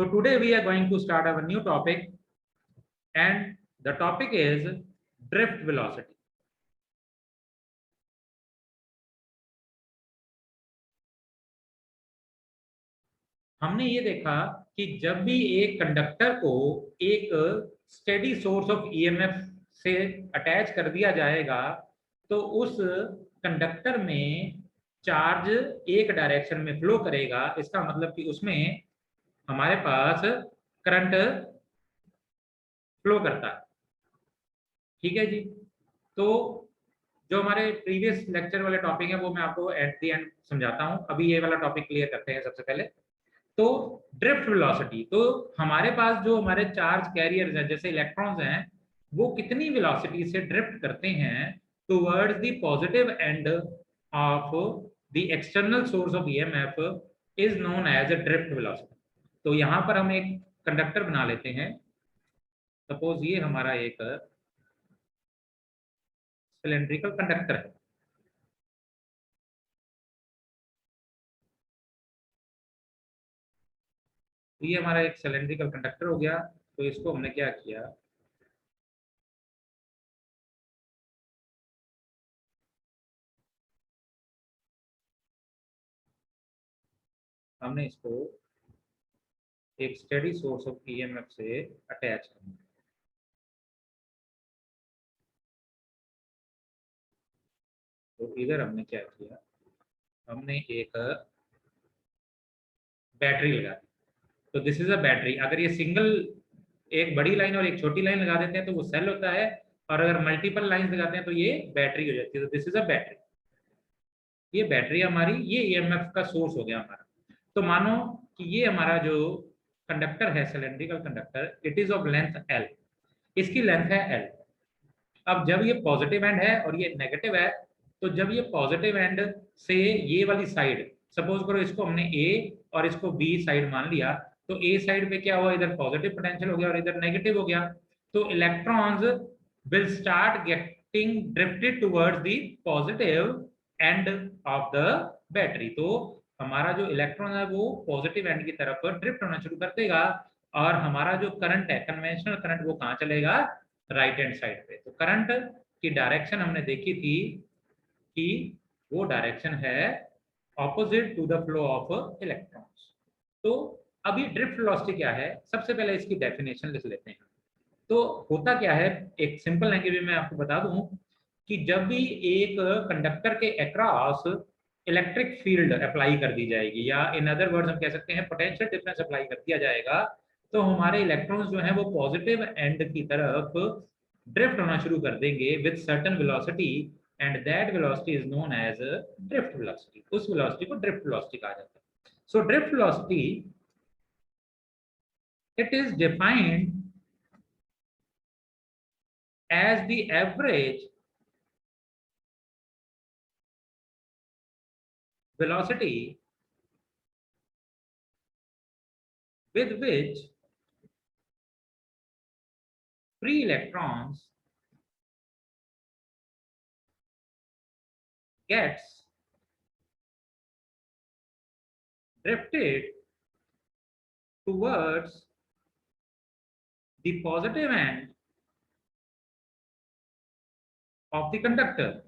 So today we are going to start our new topic, and the topic is drift velocity. हमने ये देखा कि जब भी एक कंडक्टर को एक स्टेडी सोर्स ऑफ ईएमएफ से अटैच कर दिया जाएगा तो उस कंडक्टर में चार्ज एक डायरेक्शन में फ्लो करेगा। इसका मतलब कि उसमें हमारे पास करंट फ्लो करता है। ठीक है जी। तो जो हमारे प्रीवियस लेक्चर वाले टॉपिक है वो मैं आपको एट द एंड समझाता हूं। अभी ये वाला टॉपिक क्लियर करते हैं सबसे पहले। तो ड्रिफ्ट वेलोसिटी, तो हमारे पास जो हमारे चार्ज कैरियर्स हैं जैसे इलेक्ट्रॉन्स हैं वो कितनी वेलोसिटी से ड्रिफ्ट करते हैं towards the positive end of the external source of EMF is known as a drift velocity. तो यहाँ पर हम एक कंडक्टर बना लेते हैं। सपोज ये हमारा एक सिलेंड्रिकल कंडक्टर है। तो ये हमारा एक सिलेंड्रिकल कंडक्टर हो गया। तो इसको हमने क्या किया, हमने इसको एक स्टेडी सोर्स ऑफ ईएमएफ से अटैच करना। तो इधर हमने क्या किया, हमने एक बैटरी लगा दी। तो दिस इज अ बैटरी। अगर ये सिंगल एक बड़ी लाइन और एक छोटी लाइन लगा देते हैं तो वो सेल होता है, और अगर मल्टीपल लाइन लगाते हैं तो ये बैटरी हो जाती है। तो दिस इज अ बैटरी। ये बैटरी हमारी, ये ईएमएफ का सोर्स हो गया हमारा। तो मानो कि ये हमारा जो कंडक्टर है cylindrical conductor, it is of length L. इसकी लेंथ है एल। अब जब ये पॉजिटिव एंड है और ये नेगेटिव है, तो जब ये पॉजिटिव एंड से ये वाली साइड, सपोज करो इसको हमने ए और इसको बी साइड मान लिया, तो ए साइड पे क्या हुआ, इधर पॉजिटिव पोटेंशियल हो गया और इधर नेगेटिव हो गया। तो electrons will start getting drifted towards the positive end of the battery. तो हमारा जो इलेक्ट्रॉन है वो पॉजिटिव एंड की तरफ ड्रिफ्ट होना शुरू कर देगा, और हमारा जो करंट है, कन्वेंशनल करंट, वो कहाँ चलेगा, राइट हैंड साइड पे। तो करंट की डायरेक्शन हमने देखी थी कि वो डायरेक्शन है opposite to the flow of electrons. तो अभी ड्रिफ्ट वेलोसिटी क्या है, सबसे पहले इसकी डेफिनेशन लिख लेते हैं। तो होता क्या है, एक सिंपल लैंग्वेज में मैं आपको बता दूं कि जब भी एक कंडक्टर के अक्रॉस इलेक्ट्रिक फील्ड अप्लाई कर दी जाएगी, या इन अदर वर्ड्स हम कह सकते हैं पोटेंशियल डिफरेंस अप्लाई कर दिया जाएगा, तो हमारे इलेक्ट्रॉन्स जो हैं वो पॉजिटिव एंड की तरफ ड्रिफ्ट होना शुरू कर देंगे with certain velocity, and that velocity is known as drift velocity. उस वेलोसिटी को ड्रिफ्ट वेलोसिटी कहा जाता है। So drift velocity, it is defined as the average velocity with which free electrons gets drifted towards the positive end of the conductor,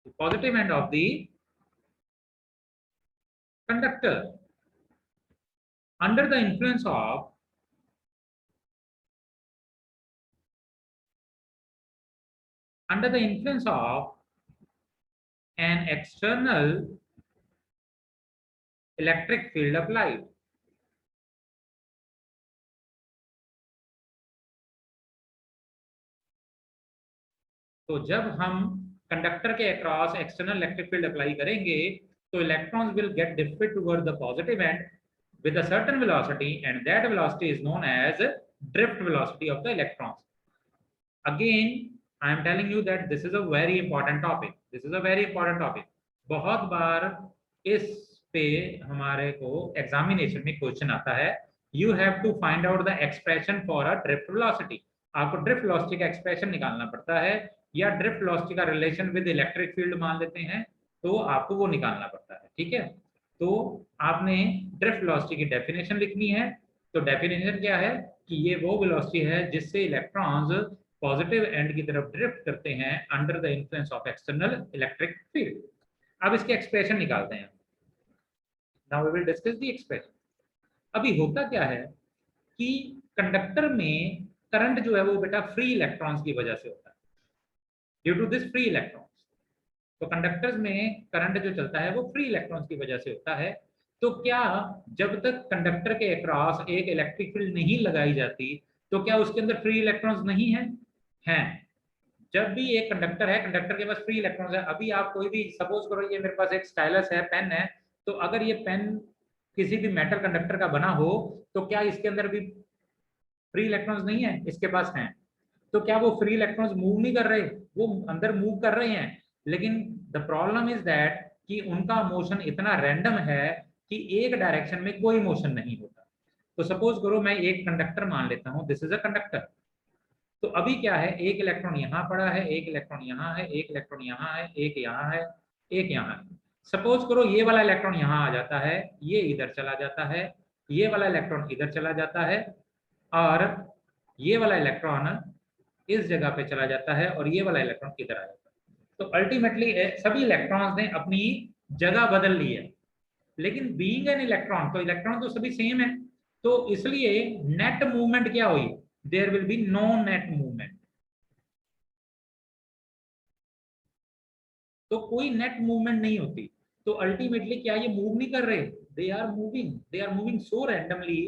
the positive end of the conductor, under the influence of an external electric field applied. तो जब हम conductor के across external electric field apply करेंगे तो electrons will get drifted toward the positive and with a certain velocity, and that velocity is known as drift velocity of the electrons. Again, I am telling you that this is a very important topic. This is a very important topic. बहुत बार इस पे हमारे को examination में question आता है, you have to find out the expression for a drift velocity. आपको drift velocity का एक्सप्रेशन निकालना पड़ता है, या ड्रिफ्ट वेलोसिटी का रिलेशन विद इलेक्ट्रिक फील्ड मान लेते हैं, तो आपको वो निकालना पड़ता है। ठीक है, तो आपने ड्रिफ्ट वेलोसिटी की डेफिनेशन लिखनी है। तो डेफिनेशन क्या है कि ये वो वेलोसिटी है जिससे इलेक्ट्रॉन्स पॉजिटिव एंड की तरफ ड्रिफ्ट करते हैं under the influence of external electric field. अब इसके एक्सप्रेशन निकालते हैं। Now we will discuss the expression. अभी होता क्या है कि कंडक्टर में करंट जो है वो बेटा फ्री इलेक्ट्रॉन्स की वजह से होता है, due to this free electrons. तो कंडक्टर्स में करंट जो चलता है वो फ्री इलेक्ट्रॉन्स की वजह से होता है। तो क्या जब तक कंडक्टर के अक्रॉस एक इलेक्ट्रिक फील्ड नहीं लगाई जाती तो क्या उसके अंदर फ्री इलेक्ट्रॉन्स नहीं है? हैं। जब भी एक कंडक्टर है, कंडक्टर के पास फ्री इलेक्ट्रॉन्स है। अभी आप कोई भी सपोज करो ये मेरे पास एक स्टाइलस है, पेन है, तो अगर ये पेन किसी भी मेटल कंडक्टर का बना हो तो क्या इसके अंदर भी फ्री इलेक्ट्रॉन्स नहीं है? इसके पास हैं। तो क्या वो फ्री इलेक्ट्रॉन्स मूव नहीं कर रहे? वो अंदर मूव कर रहे हैं, लेकिन द प्रॉब्लम इज दैट कि उनका मोशन इतना रैंडम है कि एक डायरेक्शन में कोई मोशन नहीं होता। तो सपोज करो मैं एक कंडक्टर मान लेता हूं, दिस इज अ कंडक्टर। तो अभी क्या है, एक इलेक्ट्रॉन यहाँ पड़ा है, एक इलेक्ट्रॉन यहाँ है, एक इलेक्ट्रॉन यहाँ है, एक यहाँ है, एक यहाँ है। सपोज करो ये वाला इलेक्ट्रॉन यहाँ आ जाता है, ये इधर चला जाता है, ये वाला इलेक्ट्रॉन इधर चला जाता है, और ये वाला इलेक्ट्रॉन इस जगह पे चला जाता है, और ये वाला इलेक्ट्रॉन इधर आ जाता है। तो अल्टीमेटली सभी इलेक्ट्रॉन्स ने अपनी जगह बदल ली है, लेकिन बीइंग एन इलेक्ट्रॉन, तो इलेक्ट्रॉन तो सभी सेम है। तो इसलिए नेट मूवमेंट क्या हुई? There will be no net movement. तो कोई नेट मूवमेंट नहीं होती। तो अल्टीमेटली क्या ये मूव नहीं कर रहे? They are moving so randomly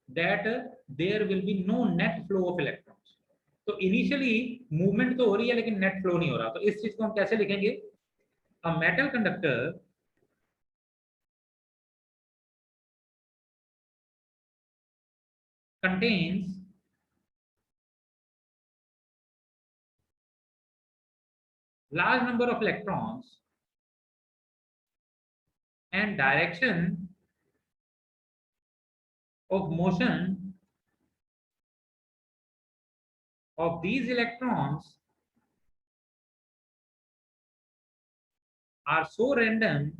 that there will be no net flow of electrons. तो इनिशियली मूवमेंट तो हो रही है लेकिन नेट फ्लो नहीं हो रहा। तो इस चीज को हम कैसे लिखेंगे? A metal conductor contains large number of electrons and direction of motion of these electrons are so random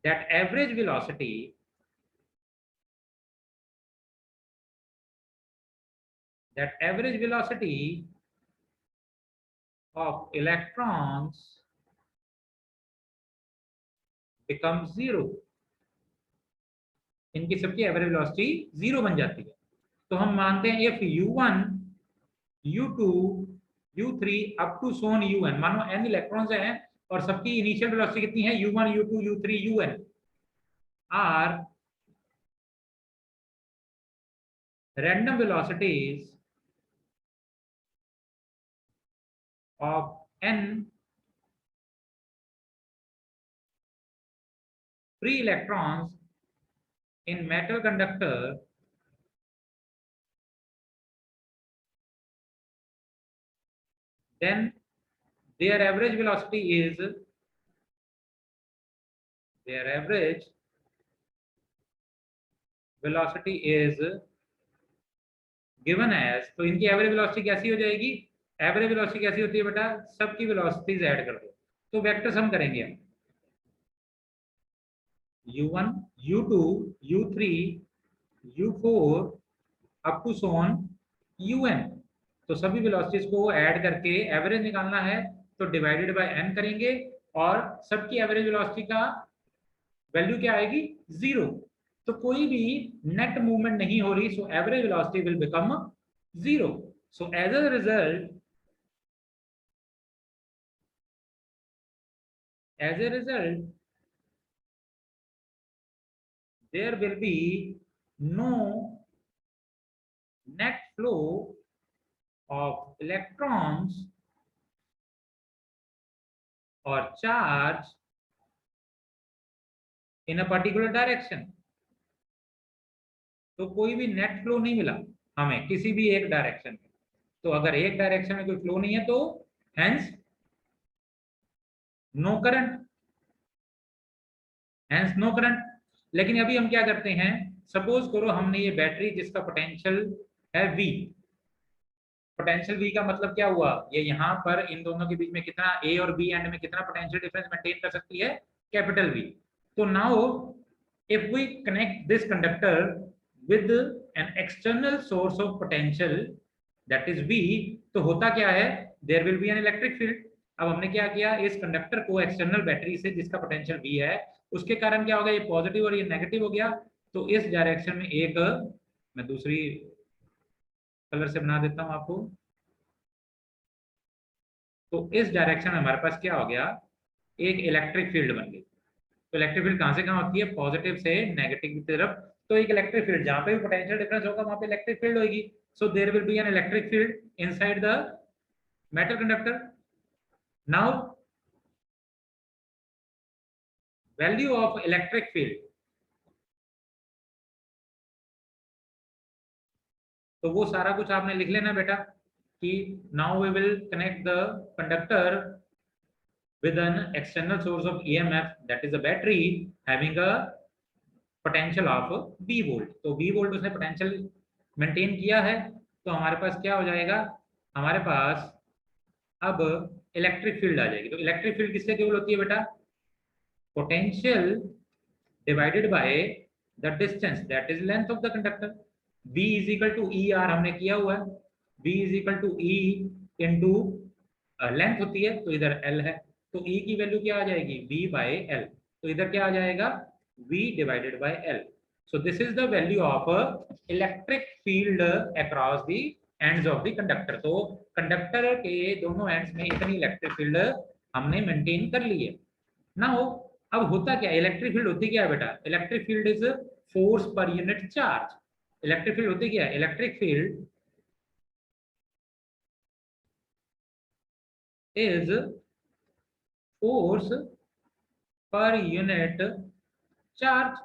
that average velocity of electrons becomes zero। इनकी सबकी एवरेज वेलोसिटी जीरो बन जाती है। तो हम मानते हैं if u1 u2 u3 up to so on un, मानो n इलेक्ट्रॉन्स हैं और सबकी इनिशियल वेलोसिटी कितनी है? u1 u2 u3 un are random velocities of n free electrons in metal conductor then their average velocity is given as। तो इनकी average velocity कैसी हो जाएगी? एवरेज वेलोसिटी कैसी होती है बेटा? सबकी वेलोसिटीज ऐड कर दो। तो वेक्टर सम करेंगे हम, u1 u2 u3 u4 up to so on un। तो सभी वेलोसिटीज को ऐड करके एवरेज निकालना है, तो डिवाइडेड बाय n करेंगे और सबकी एवरेज वेलोसिटी का वैल्यू क्या आएगी? जीरो। तो कोई भी नेट मूवमेंट नहीं हो रही, so average velocity will become zero. So as a result there will be no net flow of electrons or charge in a particular direction। तो कोई भी नेट फ्लो नहीं मिला हमें किसी भी एक डायरेक्शन में। तो अगर एक डायरेक्शन में कोई फ्लो नहीं है तो हेंस नो करंट, लेकिन अभी हम क्या करते हैं, सपोज करो हमने ये बैटरी जिसका पोटेंशियल है V। पोटेंशियल V का मतलब क्या हुआ? ये यहाँ पर इन दोनों के बीच में कितना A और B एंड में कितना पोटेंशियल डिफरेंस मेंटेन कर सकती है? Capital V। तो now if we connect this conductor with an external source of potential that is V, तो होता क्या है, there will be an electric field। अब हमने क्या किया, इस कंडक्टर को एक्सटर्नल बैटरी से जिसका पोटेंशियल V है उसके कारण क्या होगा, ये पॉजिटिव और ये नेगेटिव हो गया। तो इस डायरेक्शन में एक, मैं दूसरी कलर से बना देता हूं आपको, तो इस डायरेक्शन में हमारे पास क्या हो गया, एक इलेक्ट्रिक फील्ड बन गई। तो इलेक्ट्रिक फील्ड कहां से कहां होती है, पॉजिटिव से नेगेटिव की तरफ। तो एक इलेक्ट्रिक फील्ड जहां पे भी पोटेंशियल डिफरेंस होगा वहां पे इलेक्ट्रिक फील्ड होगी। So there will be an electric field inside the metal conductor. Now value of electric field, तो वो सारा कुछ आपने लिख लेना बेटा कि नाउ वी विल connect the conductor with an external source of EMF that is a battery having a potential of V volt। तो V volt उसने पोटेंशियल मेंटेन किया है, तो हमारे पास क्या हो जाएगा, हमारे पास अब इलेक्ट्रिक फील्ड आ जाएगी। तो इलेक्ट्रिक फील्ड किससे केवल होती है बेटा, potential divided by the distance that is length of the conductor. V is equal to E R हमने किया हुआ है, V is equal to E into length होती है, तो इधर L है, तो E की वैल्यू क्या आ जाएगी, V बाय L। तो इधर क्या आ जाएगा, V divided by L। So this is the value of electric field across the ends of the conductor. तो कंडक्टर के दोनों एंड्स में इतनी इलेक्ट्रिक फील्ड हमने मेंटेन कर ली है ना। हो अब होता क्या, इलेक्ट्रिक फील्ड होती क्या है बेटा, electric field is force per unit charge. Electric field होती क्या है, electric field is force per unit charge.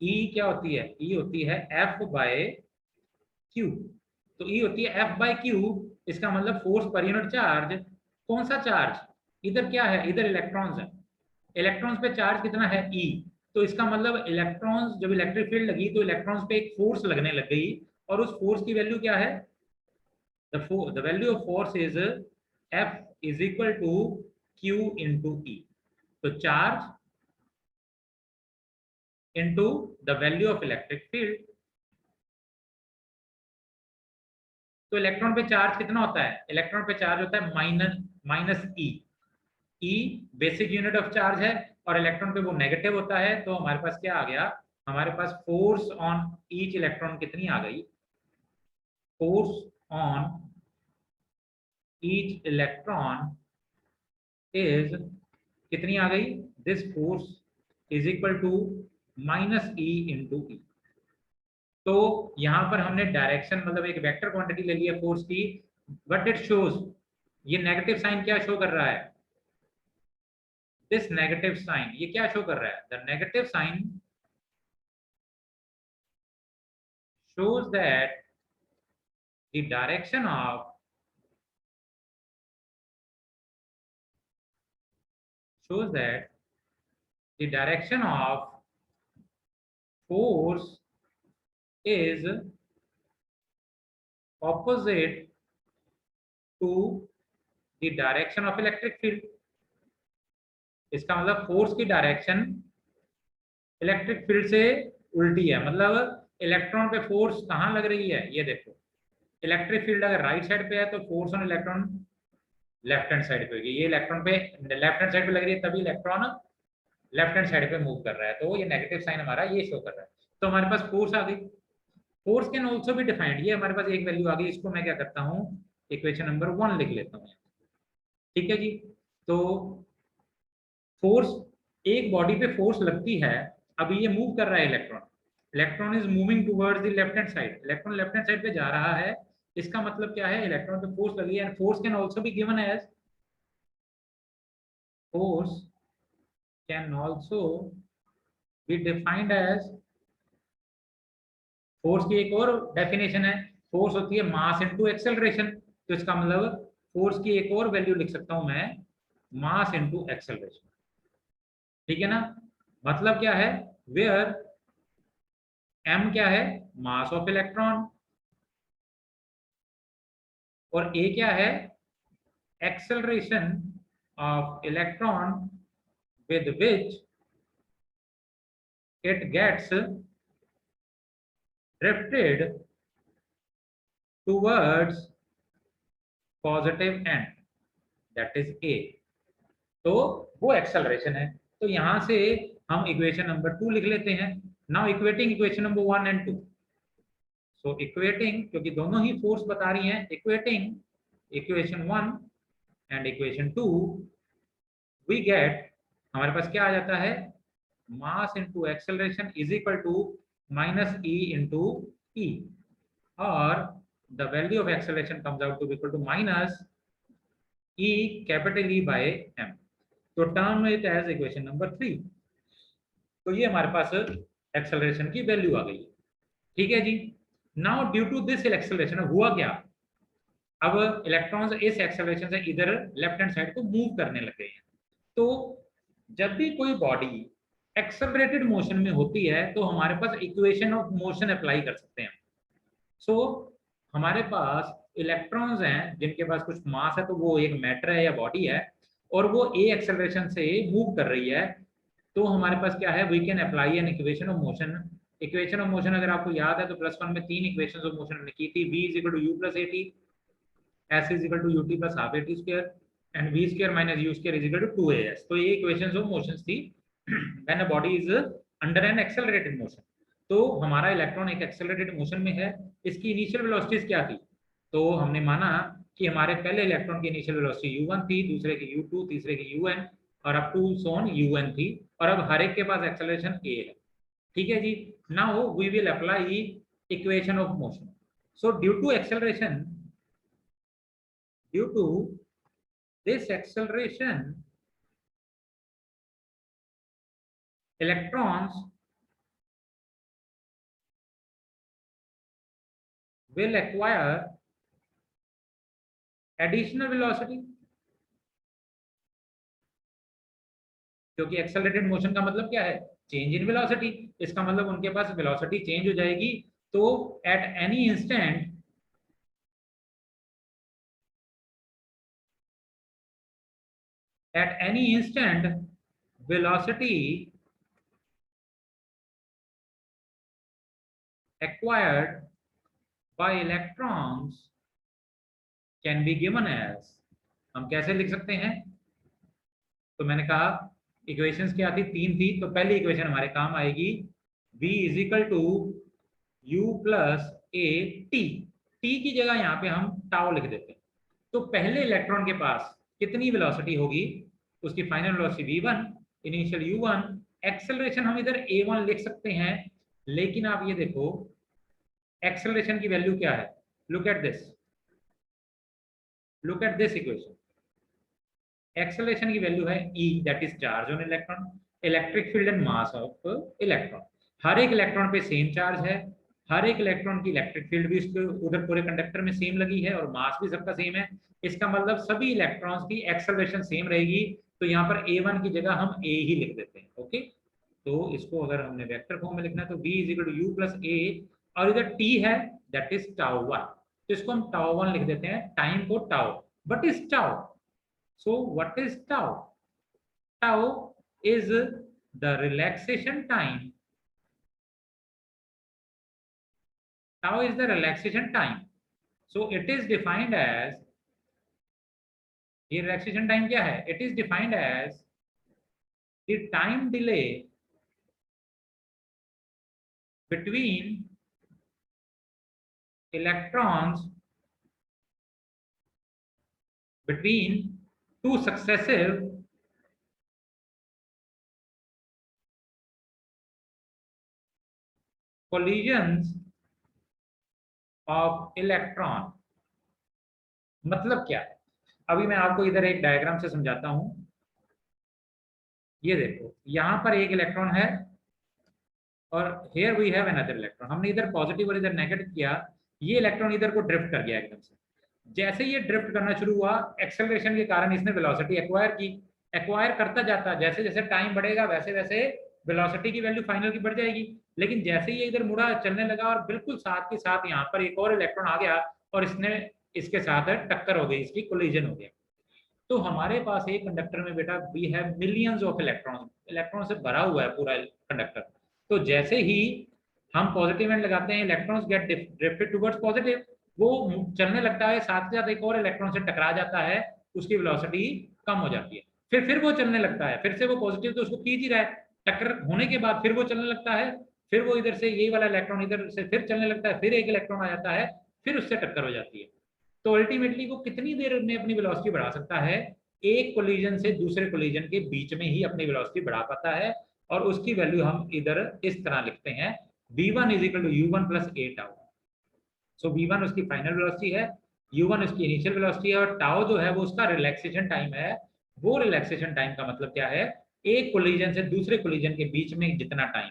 E क्या होती है, E होती है F बाय Q। तो E होती है F बाय Q, इसका मतलब फोर्स पर यूनिट चार्ज। कौन सा चार्ज, इधर क्या है, इधर इलेक्ट्रॉन्स है, इलेक्ट्रॉन्स पे चार्ज कितना है E। तो इसका मतलब इलेक्ट्रॉन्स, जब इलेक्ट्रिक फील्ड लगी तो इलेक्ट्रॉन्स पे एक फोर्स लगने लग गई, और उस फोर्स की वैल्यू क्या है, the value of force is F is equal to Q into E। तो charge into the value of electric field। तो इलेक्ट्रॉन पे चार्ज कितना होता है, इलेक्ट्रॉन पे चार्ज होता है minus E. E basic unit of charge है, और इलेक्ट्रॉन पे वो नेगेटिव होता है। तो हमारे पास क्या आ गया, हमारे पास फोर्स ऑन ईच इलेक्ट्रॉन कितनी आ गई, force on each electron is कितनी आ गई, this force is equal to minus e into E. तो यहां पर हमने डायरेक्शन मतलब एक वेक्टर क्वांटिटी ले ली है फोर्स की, बट इट शोज, ये नेगेटिव साइन क्या शो कर रहा है, दिस नेगेटिव साइन ये क्या शो कर रहा है, the negative sign shows that the direction of shows that the direction of force is opposite to the direction of electric field। इसका मतलब फोर्स की डायरेक्शन इलेक्ट्रिक फील्ड से उल्टी है। मतलब इलेक्ट्रॉन पे फोर्स कहाँ लग रही है, ये देखो, इलेक्ट्रिक फील्ड अगर राइट साइड पे है तो force on electron left hand side पे होगी। ये इलेक्ट्रॉन पे लेफ्ट हैंड साइड पे लग रही है, तभी इलेक्ट्रॉन लेफ्ट हैंड साइड पे मूव कर रहा है, तो ये नेगेटिव साइन हमारा ये शो कर रहा है। तो हमारे पास फोर्स आ गई। फोर्स कैन ऑल्सो भी डिफाइंड, ये हमारे पास एक वैल्यू आ गई, इसको मैं क्या करता हूँ, इक्वेशन नंबर 1 लिख लेता हूँ। ठीक है जी। तो फोर्स, एक बॉडी पे फोर्स लगती है, अभी ये मूव कर रहा है electron, electron is moving towards the left hand side, electron left hand side पे जा रहा है। इसका मतलब क्या है, इलेक्ट्रॉन पे फोर्स लगी है, and force can also be given as, force can also be defined as, force की एक और डेफिनेशन है, फोर्स होती है मास इनटू एक्सेलरेशन। तो इसका मतलब फोर्स की एक और वैल्यू लिख सकता हूं मैं, मास इनटू एक्सेलरेशन। ठीक है ना, मतलब क्या है, वेयर m क्या है, मास ऑफ इलेक्ट्रॉन, और a क्या है, acceleration of electron with which it gets drifted towards positive end, that is A। तो वो एक्सेलरेशन है। तो यहां से हम इक्वेशन नंबर 2 लिख लेते हैं। Now equating equation number 1 and 2। So equating, क्योंकि दोनों ही फोर्स बता रही हैं, equating equation 1 and equation 2, we get, हमारे पास क्या आ जाता है, mass into acceleration is equal to minus e into E, और the value of acceleration comes out to be equal to minus e capital E by M. तो term it as equation number 3। तो ये हमारे पास acceleration की value आ गई। ठीक है जी। Now due to this acceleration हुआ क्या, अब इलेक्ट्रॉन्स इस एक्सेलरेशन से इधर लेफ्ट हैंड साइड को मूव करने लग गए हैं। तो जब भी कोई बॉडी एक्सेलरेटेड मोशन में होती है तो हमारे पास इक्वेशन ऑफ मोशन अप्लाई कर सकते हैं। सो हमारे पास इलेक्ट्रॉन्स हैं जिनके पास कुछ मास है, तो वो एक मैटर है या बॉडी है, और वो ए एक्सेलरेशन से मूव कर रही है। तो हमारे पास क्या है, we can apply an equation of motion. Equation of motion अगर आपको याद है तो +1 में 3 इक्वेशंस ऑफ मोशन हमने की थी। v is equal to u plus at, s is equal to ut plus half at square, and v square minus u square is equal to 2as। तो ये इक्वेशंस ऑफ मोशंस थी when a body is under an accelerated motion. तो हमारा electron एक accelerated motion में है। इसकी initial velocities क्या थी, तो हमने माना कि हमारे पहले इलेक्ट्रॉन की इनिशियल वेलोसिटी u1 थी, दूसरे की u2, तीसरे की un, और अप टू सोन un थी, और अब हर एक के पास एक्सेलरेशन a है। ठीक है जी। Now we will apply equation of motion. So due to acceleration, due to this acceleration, electrons will acquire additional velocity, क्योंकि एक्सेलरेटेड मोशन का मतलब क्या है, चेंज इन वेलोसिटी। इसका मतलब उनके पास वेलोसिटी चेंज हो जाएगी। तो at any instant, at any instant velocity acquired by electrons can be given as, हम कैसे लिख सकते हैं, तो मैंने कहा इक्वेशंस क्या थी, 3 थी। तो पहली इक्वेशन हमारे काम आएगी v is equal to u plus a t। t की जगह यहाँ पे हम टाउ लिख देते हैं। तो पहले इलेक्ट्रॉन के पास कितनी वेलोसिटी होगी, उसकी final velocity v1, initial u1, acceleration हम इधर a1 लिख सकते हैं। लेकिन आप ये देखो एक्सेलरेशन की वैल्यू क्या है, look at this, look at this equation. Acceleration की वैल्यू है E, that is charge on electron, electric field and mass of electron. हर एक इलेक्ट्रॉन पे सेम चार्ज है, हर एक इलेक्ट्रॉन की इलेक्ट्रिक फील्ड भी उसके उधर पूरे कंडक्टर में सेम लगी है, और मास भी सबका सेम है। इसका मतलब सभी इलेक्ट्रॉन्स की एक्सेलरेशन सेम रहेगी। तो यहाँ पर a1 की जगह हम a ही लिख देते हैं। ओके, तो इसको अगर हमने वेक्टर फॉर्म में लिखना है तो v is equal to u plus a, और इधर t है दैट इज τ1, तो इसको हम τ1 लिख देते हैं, टाइम को tau. But is tau, so what is tau? Tau is the relaxation time. Tau is the relaxation time. So it is defined as, ये relaxation time क्या है, it is defined as the time delay between electrons, between two successive collisions of electron। मतलब क्या है, अभी मैं आपको इधर एक डायग्राम से समझाता हूं। ये देखो यहां पर एक इलेक्ट्रॉन है और here we have another electron. हमने इधर पॉजिटिव और इधर नेगेटिव किया, ये इलेक्ट्रॉन इधर को ड्रिफ्ट कर गया एकदम से। जैसे ये ड्रिफ्ट करना शुरू हुआ, एक्सेलरेशन के कारण इसने वेलोसिटी एक्वायर की, एक्वायर करता जाता, जैसे जैसे टाइम बढ़ेगा वैसे वैसे वेलोसिटी की वैल्यू फाइनल की बढ़ जाएगी। लेकिन जैसे ये इधर मुड़ा चलने लगा और बिल्कुल साथ के साथ यहाँ पर एक और इलेक्ट्रॉन आ गया और इसने इसके साथ टक्कर हो गई, इसकी कोलिजन हो गया। तो हमारे पास एक कंडक्टर में बेटा we have millions of electron, electron से भरा हुआ है पूरा कंडक्टर। तो जैसे ही हम पॉजिटिव एंड लगाते हैं, electrons get drifted towards positive, वो चलने लगता है, साथ के साथ एक और इलेक्ट्रॉन से टकरा जाता है, उसकी वेलोसिटी कम हो जाती है, फिर वो चलने लगता है, फिर से वो पॉजिटिव तो उसको खींच ही रहा है, टक्कर होने के बाद फिर वो चलने लगता है, फिर वो इधर से यही वाला इलेक्ट्रॉन इधर से फिर चलने लगता है, फिर एक इलेक्ट्रॉन आ जाता है, फिर उससे टक्कर हो जाती है। तो अल्टीमेटली वो कितनी देर में अपनी वेलोसिटी बढ़ा सकता है, एक कोलिजन से दूसरे कोलिजन के बीच में ही अपनी वेलोसिटी बढ़ा पाता है, और उसकी वैल्यू हम इधर इस तरह लिखते हैं, v1 is equal to u1 plus a tau. So v1 उसकी फाइनल वेलोसिटी है, u1 उसकी इनिशियल वेलोसिटी है, और टाउ जो है वो उसका रिलैक्सेशन टाइम है। वो रिलैक्सेशन टाइम का मतलब क्या है, एक कोलिजन से दूसरे कोलिजन के बीच में जितना टाइम,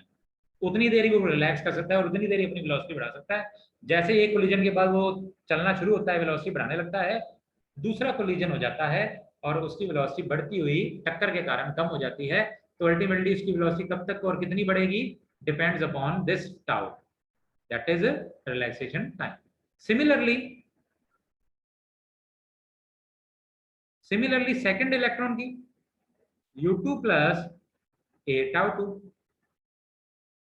उतनी देर ही वो रिलैक्स कर सकता है और उतनी देर ही अपनी वेलोसिटी बढ़ा सकता है। जैसे एक कोलिजन के बाद वो चलना शुरू होता है, वेलोसिटी बढ़ाने लगता है, दूसरा कोलिजन हो जाता है और उसकी वेलोसिटी बढ़ती हुई टक्कर के कारण कम हो जाती है। तो अल्टीमेटली उसकी वेलोसिटी कब तक और कितनी बढ़ेगी, depends upon this tau, that is relaxation time. Similarly second electron की u2 प्लस a टाउ 2,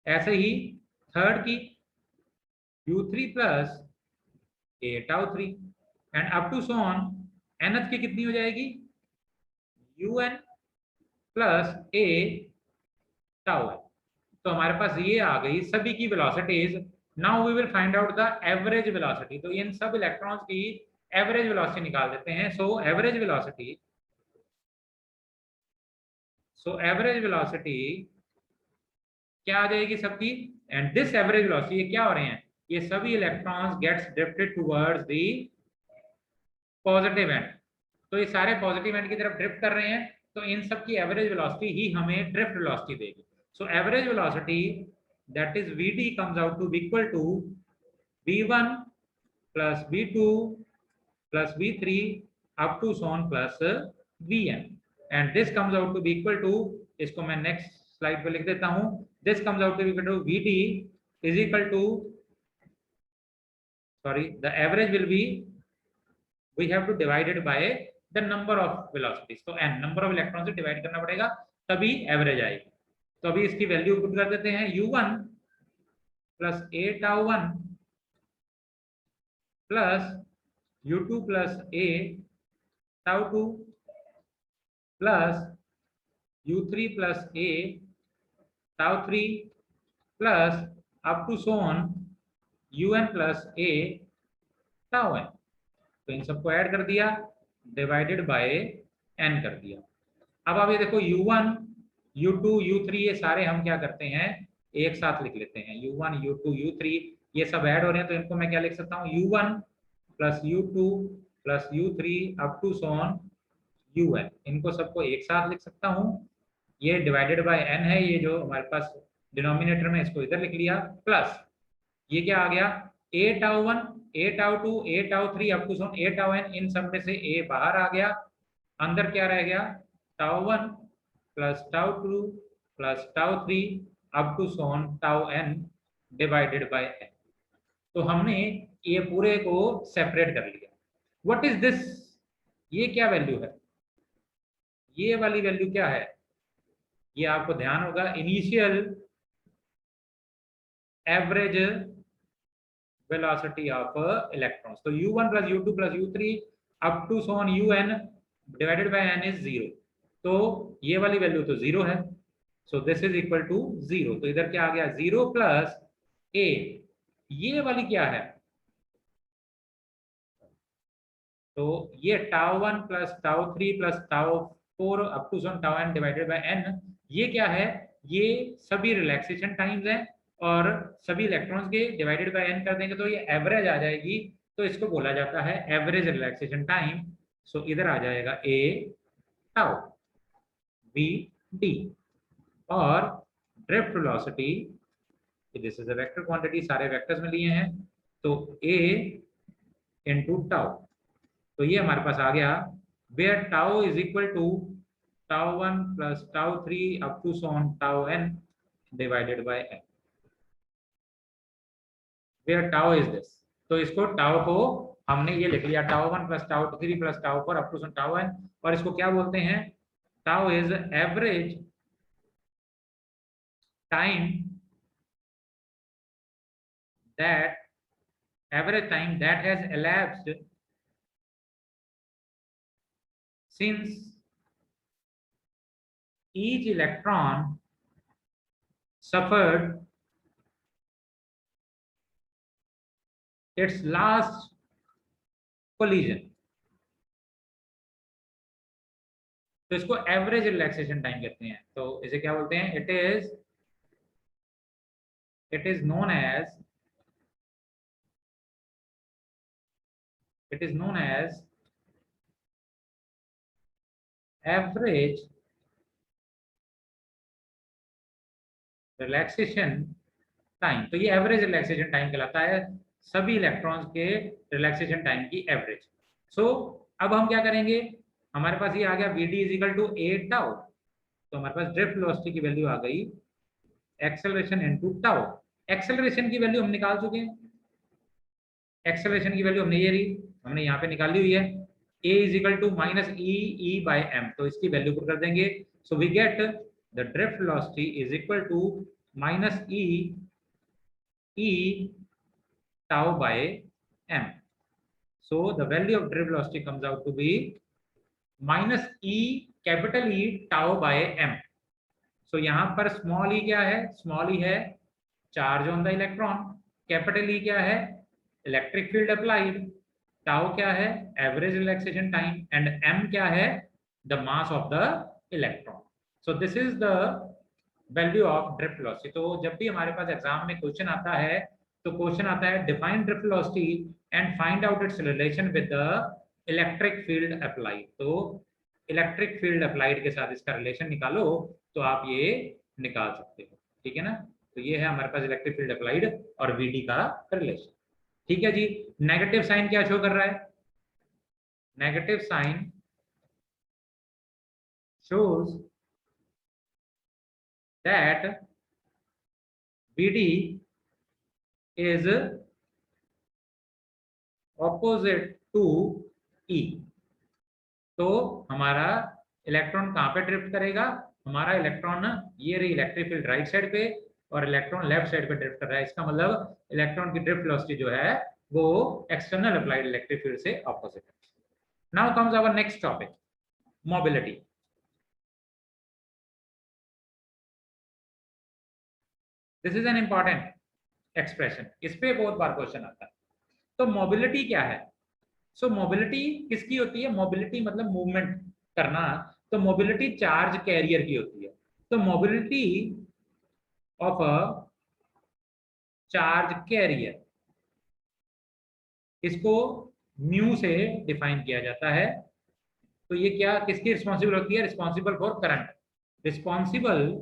ऐसे ही थर्ड की u3 plus a tau 3, and up to so on, nth की कितनी हो जाएगी, un प्लस a टाउ है। तो हमारे पास ये आ गई सभी की velocities. Now we will find out the average velocity. तो इन सब इलेक्ट्रॉन्स की एवरेज वेलोसिटी निकाल देते हैं। सो एवरेज वेलोसिटी क्या आ जाएगी सबकी, एंड दिस एवरेज वेलोसिटी, ये क्या हो रहे हैं, ये सभी electrons gets drifted towards the positive end. तो ये सारे पॉजिटिव एंड की तरफ ड्रिफ्ट कर रहे हैं, तो इन सब की एवरेज वेलोसिटी ही हमें ड्रिफ्ट वेलोसिटी देगी। सो average velocity that is vd comes out to be equal to v1 plus v2 plus v3 up to so on plus vn, and this comes out to be equal to, इसको मैं next slide पे लिख देता हूं, this comes out to be equal to vd is equal to, sorry, the average will be, we have to divide it by the number of velocities, तो n number of electron से divide करना पड़ेगा तभी average आएगी। तो अभी इसकी value put कर देते हैं, u1 plus a tau 1 plus u2 plus a tau 2 plus u3 plus a tau 3 plus up to so on un plus a tau n। तो इन सबको ऐड कर दिया, डिवाइडेड बाय n कर दिया। अब आप ये देखो u1 u2 u3 ये सारे हम क्या करते हैं, एक साथ लिख लेते हैं, u1 u2 u3 ये सब ऐड हो रहे हैं, तो इनको मैं क्या लिख सकता हूँ, u1 plus u2 plus u3 up to so on un, इनको सबको एक साथ लिख सकता हूँ। ये डिवाइडेड बाय n है, ये जो हमारे पास डिनोमिनेटर में, इसको इधर लिख लिया, प्लस ये क्या आ गया, a tau 1 a tau 2 a tau 3 up to so on a tau n, इन सब में से a बाहर आ गया, अंदर क्या रह गया, tau 1 plus tau 2 plus tau 3 up to so on tau n divided by n। तो हमने ये पूरे को सेपरेट कर लिया। व्हाट इज दिस, ये क्या वैल्यू है, ये वाली वैल्यू क्या है, ये आपको ध्यान होगा, initial average velocity of electrons. तो u1 plus u2 plus u3 up to so on un divided by n is 0। तो ये वाली वैल्यू तो 0 है, so this is equal to 0। तो इधर क्या आ गया, 0 प्लस a, ये वाली क्या है, तो ये tau 1 plus tau 3 plus tau 4 up to so on tau n divided by n, ये क्या है, ये सभी रिलैक्सेशन टाइम्स हैं, और सभी इलेक्ट्रॉन्स के डिवाइडेड बाय n कर देंगे तो ये एवरेज आ जाएगी। तो इसको बोला जाता है एवरेज रिलैक्सेशन टाइम। सो इधर आ जाएगा a टाउ b d, और drift velocity, this is a vector quantity, सारे वेक्टर्स में लिए हैं, तो a इनटू टाउ, तो ये हमारे पास आ गया, where tau is equal to tau 1 plus tau 3 up to so on tau n divided by n, where tau is this. तो इसको टाउ को हमने ये लिख लिया, tau 1 plus tau 3 plus tau 4 up to so on tau n, और इसको क्या बोलते हैं, tau is average time that average time that has elapsed since each electron suffered its last collision. तो इसको एवरेज रिलैक्सेशन टाइम कहते हैं। तो इसे क्या बोलते हैं? It is known as average relaxation time. तो ये एवरेज रिलैक्सेशन टाइम कहलाता है, सभी इलेक्ट्रॉन्स के रिलैक्सेशन टाइम की एवरेज। सो अब हम क्या करेंगे, हमारे पास ये आ गया Vd is equal to 8 tau. तो हमारे पास ड्रिफ्ट वेलोसिटी की वैल्यू आ गई एक्सेलरेशन इनटू टाउ। एक्सेलरेशन की वैल्यू हम निकाल चुके हैं, एक्सेलरेशन की वैल्यू हमने यहाँ पे निकाली हुई है, a is equal to minus E by M. तो इसकी वैल्यू पुट कर देंगे। So we get the drift velocity is equal to minus E tau by m. So the value of drift velocity comes out to be minus capital E tau by m. So यहाँ पर small e क्या है? Small e है charge on the electron, capital E क्या है? Electric field applied, tau क्या है? Average relaxation time, and m क्या है? The mass of the electron. So this is the value of drift velocity. तो जब भी हमारे पास एग्जाम में क्वेश्चन आता है तो क्वेश्चन आता है define drift velocity and find out it's relation with the electric field applied. तो इलेक्ट्रिक फील्ड अप्लाइड के साथ इसका रिलेशन निकालो तो आप ये निकाल सकते हो, ठीक है ना। तो ये है हमारे पास इलेक्ट्रिक फील्ड अप्लाइड और वीडी का रिलेशन, ठीक है जी। नेगेटिव साइन क्या शो कर रहा है? Negative sign shows that Vd is opposite to E। तो हमारा इलेक्ट्रॉन कहाँ पे ड्रिफ्ट करेगा? हमारा इलेक्ट्रॉन ये रही इलेक्ट्रिक फील्ड राइट साइड पे और इलेक्ट्रॉन लेफ्ट साइड पे ड्रिफ्ट कर रहा है। इसका मतलब इलेक्ट्रॉन की ड्रिफ्ट वेलोसिटी जो है वो एक्सटर्नल अप्लाइड इलेक्ट्रिक फील्ड से ऑपोजिट है। Now comes our next topic, mobility. This is an important expression, इस पे बहुत बार क्वेश्चन आता है। तो मोबिलिटी क्या है? सो मोबिलिटी किसकी होती है? मोबिलिटी मतलब मूवमेंट करना। तो मोबिलिटी चार्ज कैरियर की होती है। तो mobility of a charge carrier, इसको म्यू से डिफाइन किया जाता है। तो ये क्या किसकी रिस्पॉन्सिबल होती है? Responsible for current, responsible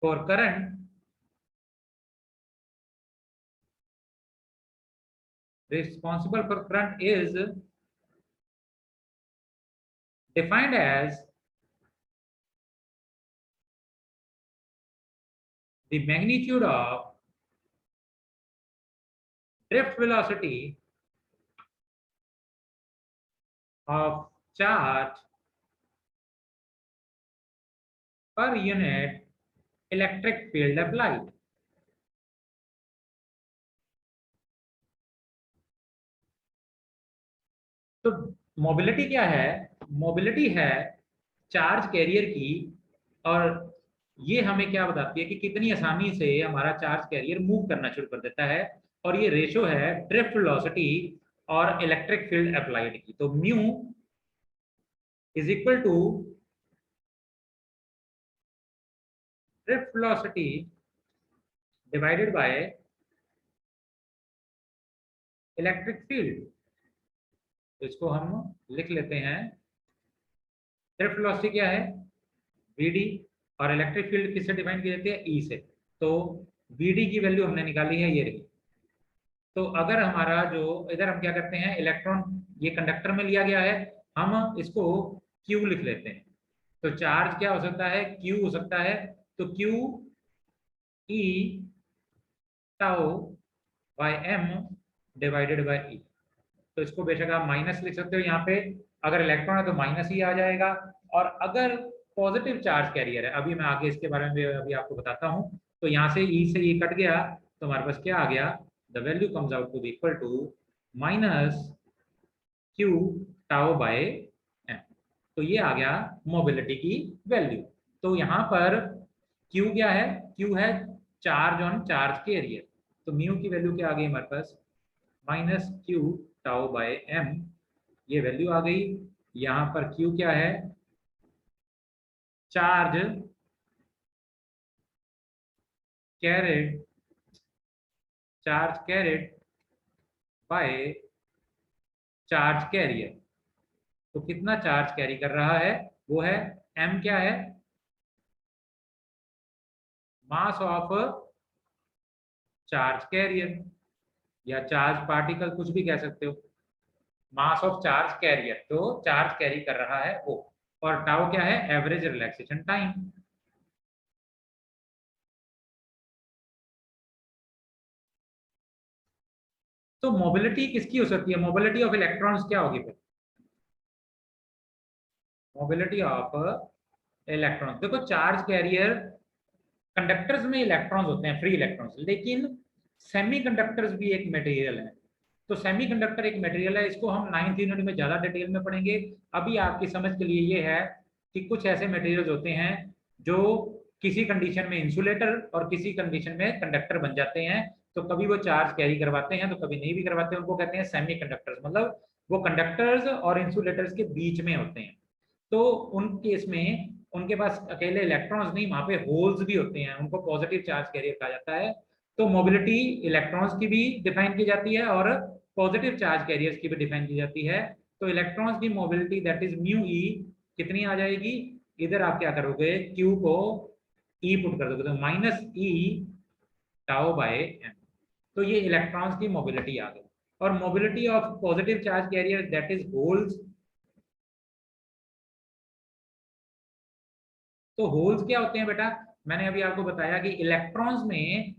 for current responsible for current is defined as the magnitude of drift velocity of charge per unit electric field applied। तो मोबिलिटी क्या है? मोबिलिटी है चार्ज कैरियर की, और ये हमें क्या बताती है कि कितनी आसानी से हमारा चार्ज कैरियर मूव करना शुरू कर देता है। और ये रेशो है ड्रिफ्ट वेलोसिटी और इलेक्ट्रिक फील्ड अप्लाइड की। तो mu is equal to drift velocity divided by electric field. तो इसको हम लिख लेते हैं, ड्रिफ्ट वेलोसिटी क्या है? Vd, और इलेक्ट्रिक फील्ड किससे डिफाइन की जाती है? E से। तो Vd की वैल्यू हमने निकाली है, ये रही। तो अगर हमारा जो इधर हम क्या करते हैं, इलेक्ट्रॉन ये कंडक्टर में लिया गया है, हम इसको Q लिख लेते हैं। तो चार्ज क्या हो सकता है? Q हो सकता है। तो Q E tau by m divided by E। तो इसको बेशक आप माइनस लिख सकते हो यहाँ पे, अगर इलेक्ट्रॉन है तो माइनस ही आ जाएगा, और अगर पॉजिटिव चार्ज कैरियर है, अभी मैं आगे इसके बारे में अभी आपको बताता हूँ, तो यहाँ से ई कट गया, तो हमारे पास क्या आ गया, the value comes out to be equal to minus Q tau by M. तो ये आ गया मोबिलिटी की वैल्यू। तो यहाँ पर क्यू क्या है, क्यू है चार्ज ऑन चार्ज कैरियर, तो म्यू की वैल्यू क्या आ गई हमारे पास, minus Q tau by m, ये वैल्यू आ गई। यहाँ पर क्यू क्या है, charge carried, charge carried by charge carrier. तो कितना चार्ज कैरी कर रहा है, वो है m क्या है, मास ऑफ चार्ज कैरियर या चार्ज पार्टिकल, कुछ भी कह सकते हो, मास ऑफ चार्ज कैरियर, तो चार्ज कैरी कर रहा है वो। और टाउ क्या है, एवरेज रिलैक्सेशन टाइम। तो मोबिलिटी किसकी हो सकती है, मोबिलिटी ऑफ इलेक्ट्रॉन्स क्या होगी फिर, मोबिलिटी ऑफ इलेक्ट्रॉन्स, देखो चार्ज कैरियर, कंडक्टर्स में इलेक्ट्रॉन्स होते हैं, फ्री इलेक्ट्रॉन्स, लेकिन सेमीकंडक्टर्स भी एक मटेरियल है। तो सेमीकंडक्टर एक मटेरियल है, इसको हम 9th यूनिट में ज्यादा डिटेल में पढ़ेंगे। अभी आपकी समझ के लिए ये है कि कुछ ऐसे मटेरियल्स होते हैं जो किसी कंडीशन में इंसुलेटर और किसी कंडीशन में कंडक्टर बन जाते हैं। तो कभी वो चार्ज कैरी करवाते हैं तो कभी नहीं भी करवाते हैं, उनको कहते हैं सेमीकंडक्टर्स, मतलब वो कंडक्टर्स और इंसुलेटर्स के बीच में होते हैं। तो उन केस में उनके पास अकेले इलेक्ट्रॉन्स नहीं, वहां पे होल्स भी होते हैं, उनको पॉजिटिव चार्ज कैरियर कहा जाता है। तो मोबिलिटी इलेक्ट्रॉन्स की भी डिफाइन की जाती है और पॉजिटिव चार्ज कैरियर्स की भी डिफाइन की जाती है। तो इलेक्ट्रॉन्स की mobility that is mu E कितनी आ जाएगी, इधर आप क्या करोगे, क्यू को ई पुट कर दोगे, तो minus E tau by M. तो ये इलेक्ट्रॉन्स की मोबिलिटी आ गई। और mobility of positive charge carrier that is holes, तो होल्स क्या होते हैं बेटा, मैंने अभी आपको बताया कि इलेक्ट्रॉन्स में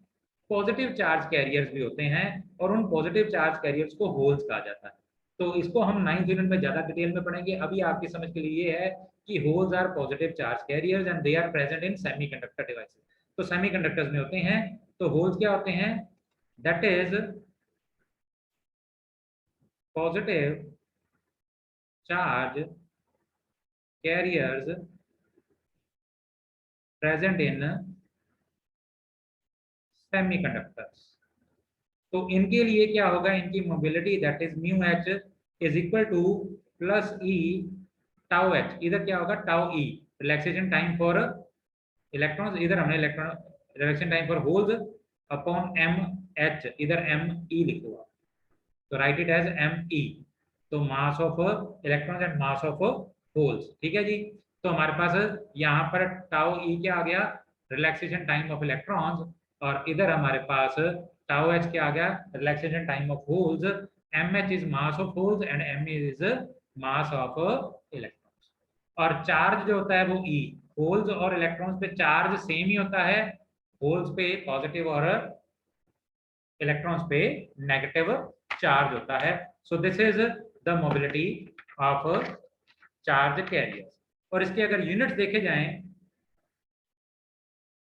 पॉजिटिव चार्ज कैरियर्स भी होते हैं और उन पॉजिटिव चार्ज कैरियर्स को होल्स कहा जाता है। तो इसको हम 9th यूनिट में ज्यादा डिटेल में पढ़ेंगे। अभी आपकी समझ के लिए ये है कि holes are positive charge carriers and they are present in semiconductor devices. तो सेमीकंडक्टर्स में होते हैं। तो होल्स क्या होते हैं, that is positive charge carriers present in semiconductors. तो इनके लिए क्या होगा, इनकी mobility that is mu H is equal to plus E tau H, इधर क्या होगा tau E relaxation time for electrons, इधर हमने electron relaxation time for holes upon M H, इधर एम ई लिखा हुआ, तो write it as m e. तो mass of electrons and mass of holes, ठीक है जी। तो हमारे पास यहाँ पर टाउ ई क्या आ गया, रिलैक्सेशन टाइम ऑफ इलेक्ट्रॉन्स, और इधर हमारे पास टाउ एच क्या आ गया, relaxation time of holes. M H is mass of holes and M is mass of electrons. और चार्ज जो होता है वो ई, होल्स और इलेक्ट्रॉन्स पे चार्ज सेम ही होता है, होल्स पे पॉजिटिव और इलेक्ट्रॉन्स पे नेगेटिव चार्ज होता है। So this is the mobility of charge carriers. और इसके अगर यूनिट्स देखे जाएं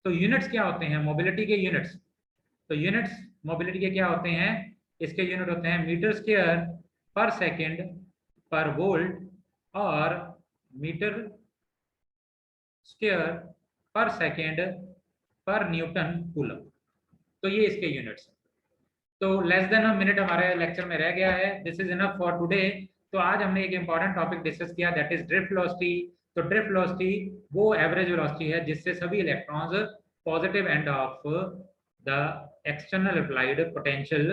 तो यूनिट्स क्या होते हैं मोबिलिटी के यूनिट्स, तो यूनिट्स मोबिलिटी के क्या होते हैं, इसके यूनिट होते हैं मीटर स्क्वायर पर सेकंड पर वोल्ट और मीटर स्क्वायर पर सेकंड पर न्यूटन कूलम। तो ये इसके यूनिट्स हैं। तो लेस देन अ मिनट हमारे लेक्चर में रह गया है, this is enough for today. तो आज हमने एक इंपॉर्टेंट टॉपिक डिस्कस किया दैट इज ड्रिफ्ट वेलोसिटी। तो ड्रिफ्ट वेलोसिटी वो एवरेज वेलोसिटी है जिससे सभी electrons positive end of the external applied potential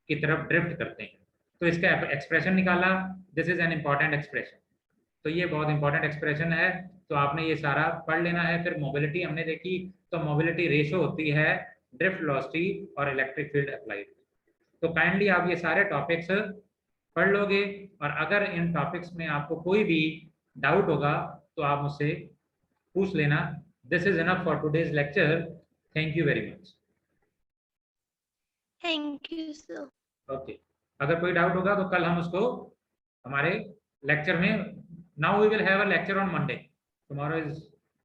की तरफ ड्रिफ्ट करते हैं। तो इसका एक्सप्रेशन निकाला, this is an important expression. तो ये बहुत इंपॉर्टेंट एक्सप्रेशन है, तो आपने ये सारा पढ़ लेना है। फिर मोबिलिटी हमने देखी, तो मोबिलिटी रेशो होती है ड्रिफ्ट वेलोसिटी और इलेक्ट्रिक फील्ड अप्लाइड। तो काइंडली आप ये सारे टॉपिक्स पढ़ लोगे, और अगर इन टॉपिक्स में आपको कोई भी डाउट होगा तो आप मुझसे पूछ लेना। This is enough for today's lecture, thank you very much. Thank you sir. Okay, अगर कोई डाउट होगा तो कल हम उसको हमारे लेक्चर में, now we will have a lecture on Monday, tomorrow is